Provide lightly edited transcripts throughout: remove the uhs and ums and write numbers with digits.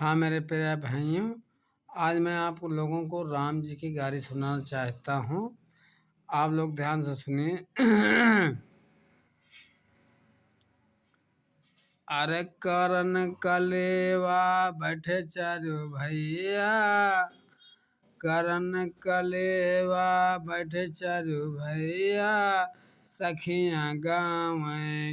हाँ मेरे प्यारे भाइयों, आज मैं आप लोगों को राम जी की गारी सुनाना चाहता हूँ। आप लोग ध्यान से सुनिए। अरे करन कलेवा बैठे चारो भैया, करन कलेवा बैठे चारो भैया, सखियाँ गाँव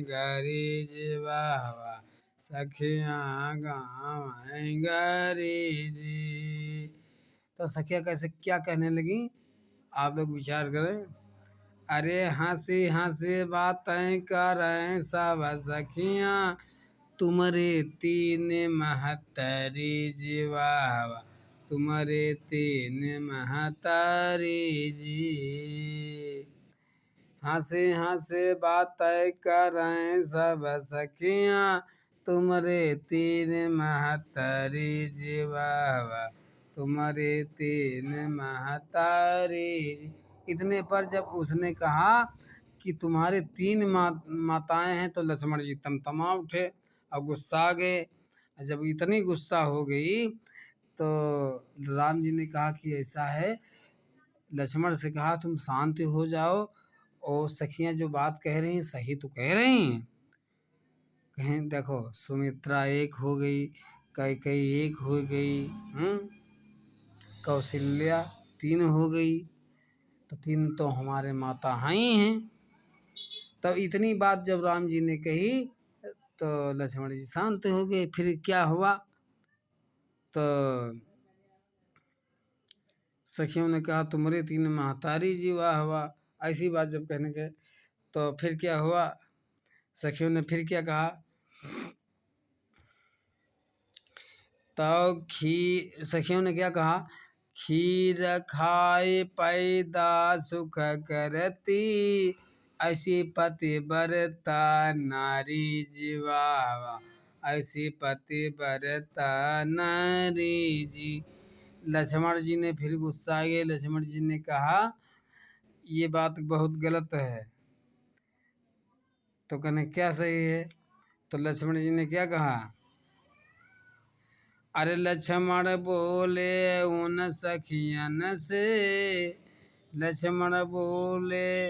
गरी जीवावा, सखियाँ गाँव गरी जी। तो सखिया कैसे क्या कहने लगी, आप लोग विचार करें। अरे हंसी हंसी बातें करें सब सखियाँ, तुम्हारे तीन महतारी जीवावा, तुम्हारे तीन महतारी जी। हंसी हंसी बातें करें सब सखियाँ, तुम्हारे तीन महतारी जीवावा, तुम्हारे तीन महतारी जी। इतने पर जब उसने कहा कि तुम्हारे तीन माताएं हैं, तो लक्ष्मण जी तमतमा उठे और गुस्सा आ गए। जब इतनी गुस्सा हो गई तो राम जी ने कहा कि ऐसा है, लक्ष्मण से कहा तुम शांत हो जाओ, और सखियां जो बात कह रही हैं सही तो कह रही हैं। कहें देखो, सुमित्रा एक हो गई, कैकेयी एक हो गई, कौशल्या तीन हो गई, तो तीन तो हमारे माता ही हैं। तब इतनी बात जब राम जी ने कही तो लक्ष्मण जी शांत हो गए। फिर क्या हुआ, तो सखियों ने कहा तुम्हारे तीन महतारी जी, वाह वाह। ऐसी बात जब कहने गए तो फिर क्या हुआ, सखियों ने फिर क्या कहा, तो सखियों ने क्या कहा, खीर खाए पैदा सुख करती, ऐसी पतिव्रता नारी जीवावा, ऐसी पतिव्रता नारी जी। लक्ष्मण जी ने फिर गुस्सा आ गए। लक्ष्मण जी ने कहा ये बात बहुत गलत है। तो कहने क्या सही है, तो लक्ष्मण जी ने क्या कहा, अरे लक्ष्मण बोले उन सखियन से, लक्ष्मण बोले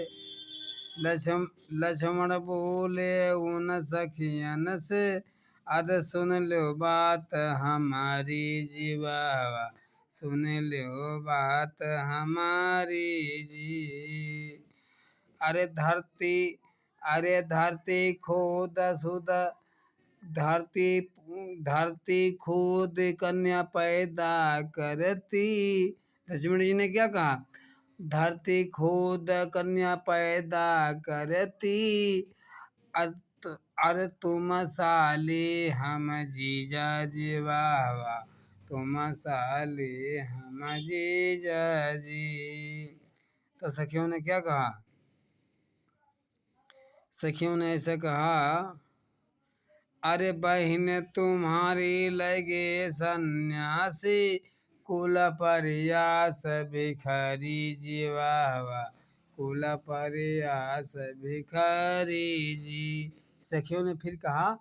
लक्ष्मण बोले उन सखियन से, अरे सुन लो बात हमारी जीवावा, सुन लो बात हमारी जी। अरे धरती खोद सुध, धरती खोद कन्या पैदा करती। लक्ष्मण जी ने क्या कहा, धरती खोद कन्या पैदा करती, अरे तुम साले हम जीजा जीवावा, तुम साले हम जीजा जी। तो सखियों ने क्या कहा, सखियों ने ऐसे कहा, अरे बहन तुम्हारी लगे सन्यासी, कुल प्रयास भिखारी जीवावा, कुल प्रयास भिखारी जी। सखियों ने फिर कहा,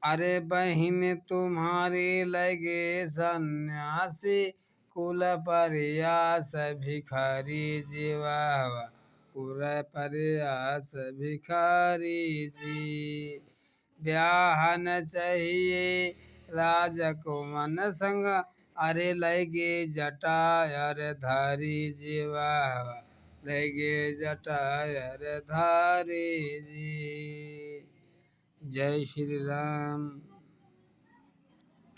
अरे बहन तुम्हारी लगे सन्यासी, कुल प्रयास भिखारी जीवावा, कुल प्रयास भिखारी जी। ब्याह न चाहिए राजकुमन संग, अरे लगे जटायर धारी जीवावा, लगे जटायर धारी जी। जय श्री राम।